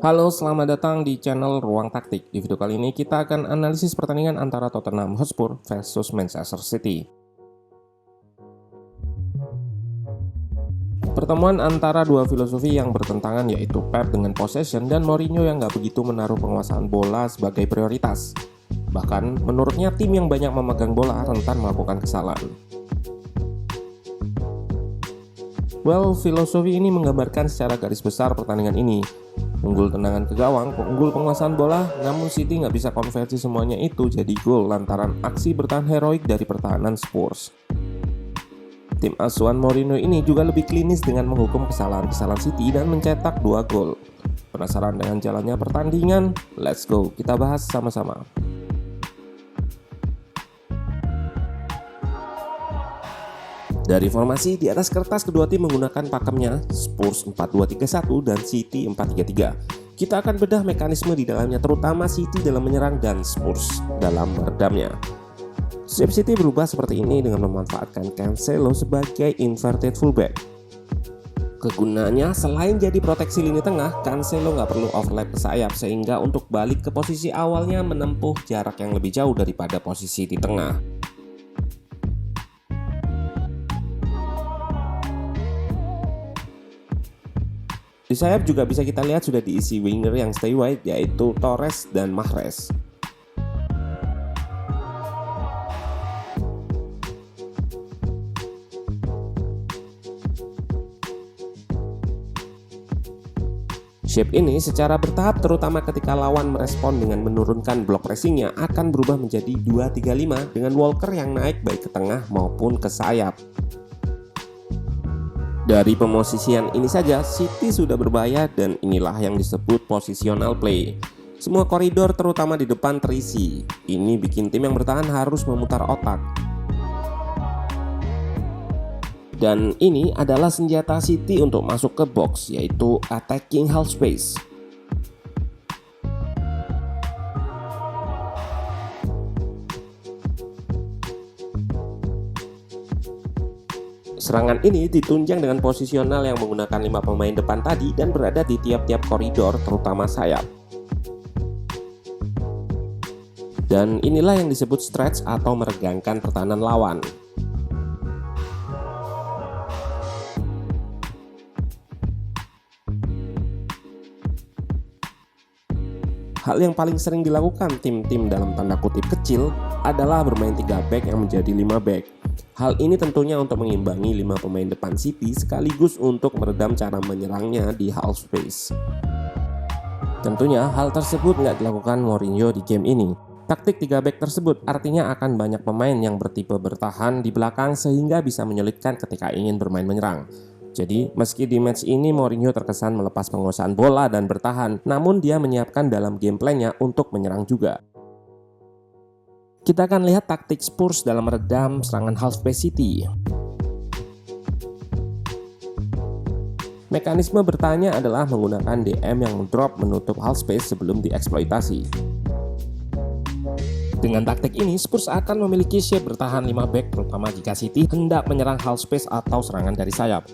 Halo, selamat datang di channel Ruang Taktik. Di video kali ini kita akan analisis pertandingan antara Tottenham Hotspur versus Manchester City. Pertemuan antara dua filosofi yang bertentangan, yaitu Pep dengan possession dan Mourinho yang gak begitu menaruh penguasaan bola sebagai prioritas. Bahkan menurutnya tim yang banyak memegang bola rentan melakukan kesalahan. Filosofi ini menggambarkan secara garis besar pertandingan ini. Unggul tendangan ke gawang, unggul penguasaan bola, namun City nggak bisa konversi semuanya itu jadi gol lantaran aksi bertahan heroik dari pertahanan Spurs. Tim asuhan Mourinho ini juga lebih klinis dengan menghukum kesalahan-kesalahan City dan mencetak 2 gol. Penasaran dengan jalannya pertandingan? Let's go, kita bahas sama-sama. Dari formasi di atas kertas, kedua tim menggunakan pakemnya Spurs 4-2-3-1 dan City 4-3-3. Kita akan bedah mekanisme di dalamnya, terutama City dalam menyerang dan Spurs dalam meredamnya. Shape City berubah seperti ini dengan memanfaatkan Cancelo sebagai inverted fullback. Kegunaannya selain jadi proteksi lini tengah, Cancelo nggak perlu overlap ke sayap sehingga untuk balik ke posisi awalnya menempuh jarak yang lebih jauh daripada posisi di tengah. Di sayap juga bisa kita lihat sudah diisi winger yang stay wide, yaitu Torres dan Mahrez. Shape ini secara bertahap, terutama ketika lawan merespon dengan menurunkan blok pressingnya, akan berubah menjadi 2-3-5 dengan Walker yang naik baik ke tengah maupun ke sayap. Dari pemosisian ini saja, City sudah berbahaya dan inilah yang disebut positional play. Semua koridor terutama di depan terisi. Ini bikin tim yang bertahan harus memutar otak. Dan ini adalah senjata City untuk masuk ke box, yaitu attacking half space. Serangan ini ditunjang dengan posisional yang menggunakan 5 pemain depan tadi dan berada di tiap-tiap koridor, terutama sayap. Dan inilah yang disebut stretch atau meregangkan pertahanan lawan. Hal yang paling sering dilakukan tim-tim dalam tanda kutip kecil adalah bermain 3 back yang menjadi 5 back. Hal ini tentunya untuk mengimbangi 5 pemain depan City sekaligus untuk meredam cara menyerangnya di half space. Tentunya hal tersebut nggak dilakukan Mourinho di game ini. Taktik 3 back tersebut artinya akan banyak pemain yang bertipe bertahan di belakang sehingga bisa menyulitkan ketika ingin bermain menyerang. Jadi meski di match ini Mourinho terkesan melepas penguasaan bola dan bertahan, namun dia menyiapkan dalam game plan-nya untuk menyerang juga. Kita akan lihat taktik Spurs dalam meredam serangan half space City. Mekanisme bertanya adalah menggunakan DM yang drop menutup half space sebelum dieksploitasi. Dengan taktik ini, Spurs akan memiliki shape bertahan 5 back, terutama jika City hendak menyerang half space atau serangan dari sayap.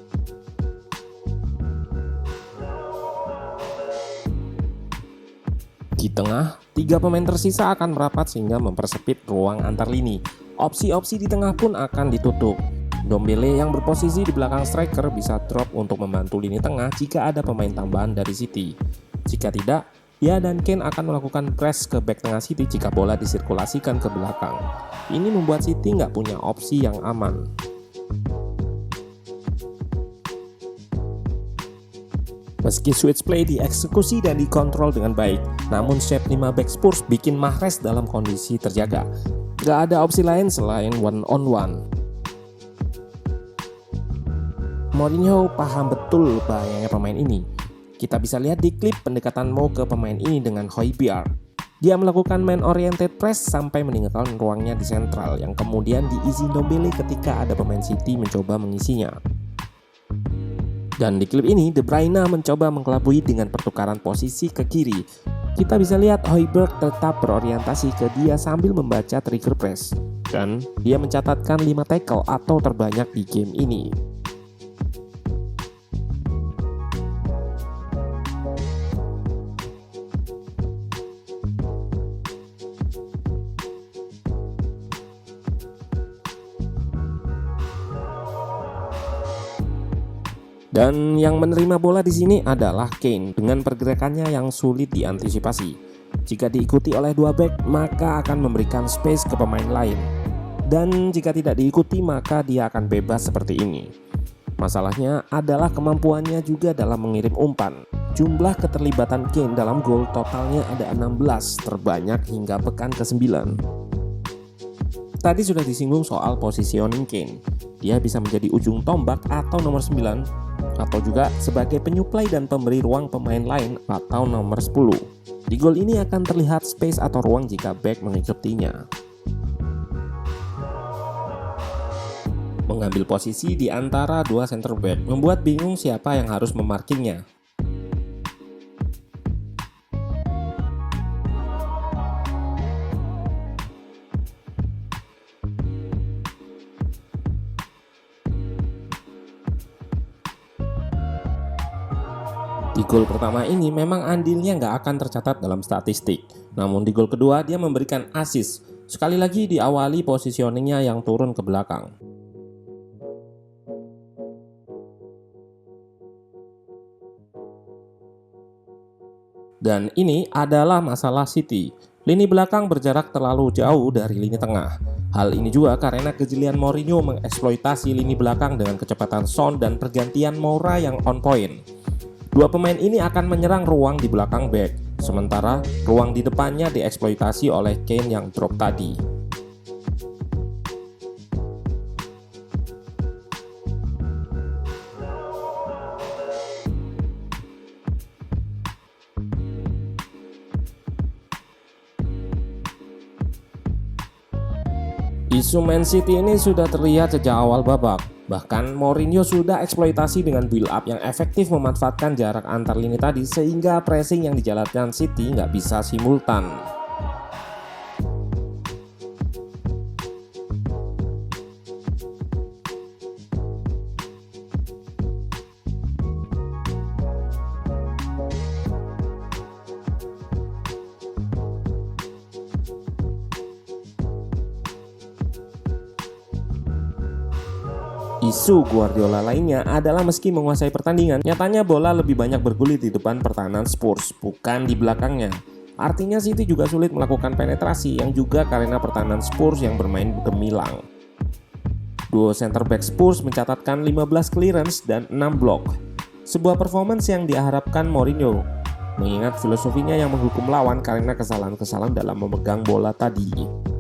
Di tengah, 3 pemain tersisa akan merapat sehingga mempersempit ruang antar lini. Opsi-opsi di tengah pun akan ditutup. Ndombele yang berposisi di belakang striker bisa drop untuk membantu lini tengah jika ada pemain tambahan dari City. Jika tidak, dia dan Kane akan melakukan press ke back tengah City jika bola disirkulasikan ke belakang. Ini membuat City nggak punya opsi yang aman. Meski switch play dieksekusi dan dikontrol dengan baik, namun shape 5 back Spurs bikin Mahrez dalam kondisi terjaga. Gak ada opsi lain selain one on one. Mourinho paham betul bahayanya pemain ini. Kita bisa lihat di klip pendekatan Mo ke pemain ini dengan Højbjerg. Dia melakukan man oriented press sampai meninggalkan ruangnya di sentral yang kemudian diisi Ndombele ketika ada pemain City mencoba mengisinya. Dan di klip ini, De Bruyne mencoba mengelabui dengan pertukaran posisi ke kiri. Kita bisa lihat Højbjerg tetap berorientasi ke dia sambil membaca trigger press. Dan dia mencatatkan 5 tackle atau terbanyak di game ini. Dan yang menerima bola di sini adalah Kane dengan pergerakannya yang sulit diantisipasi. Jika diikuti oleh dua back, maka akan memberikan space ke pemain lain. Dan jika tidak diikuti, maka dia akan bebas seperti ini. Masalahnya adalah kemampuannya juga dalam mengirim umpan. Jumlah keterlibatan Kane dalam gol totalnya ada 16, terbanyak hingga pekan ke-9. Tadi sudah disinggung soal positioning Kane. Dia bisa menjadi ujung tombak atau nomor 9, atau juga sebagai penyuplai dan pemberi ruang pemain lain atau nomor 10. Di gol ini akan terlihat space atau ruang jika back mengikutinya. Mengambil posisi di antara dua center back membuat bingung siapa yang harus memarkingnya. Di gol pertama ini memang andilnya nggak akan tercatat dalam statistik. Namun di gol kedua dia memberikan assist. Sekali lagi diawali positioningnya yang turun ke belakang. Dan ini adalah masalah City. Lini belakang berjarak terlalu jauh dari lini tengah. Hal ini juga karena kejelian Mourinho mengeksploitasi lini belakang dengan kecepatan Son dan pergantian Moura yang on point. Dua pemain ini akan menyerang ruang di belakang back, sementara ruang di depannya dieksploitasi oleh Kane yang drop tadi. Isu Man City ini sudah terlihat sejak awal babak. Bahkan Mourinho sudah eksploitasi dengan build up yang efektif memanfaatkan jarak antar lini tadi sehingga pressing yang dijalankan City nggak bisa simultan. Isu Guardiola lainnya adalah meski menguasai pertandingan, nyatanya bola lebih banyak bergulir di depan pertahanan Spurs, bukan di belakangnya. Artinya City juga sulit melakukan penetrasi yang juga karena pertahanan Spurs yang bermain gemilang. Duo center back Spurs mencatatkan 15 clearance dan 6 blok. Sebuah performance yang diharapkan Mourinho, mengingat filosofinya yang menghukum lawan karena kesalahan-kesalahan dalam memegang bola tadi.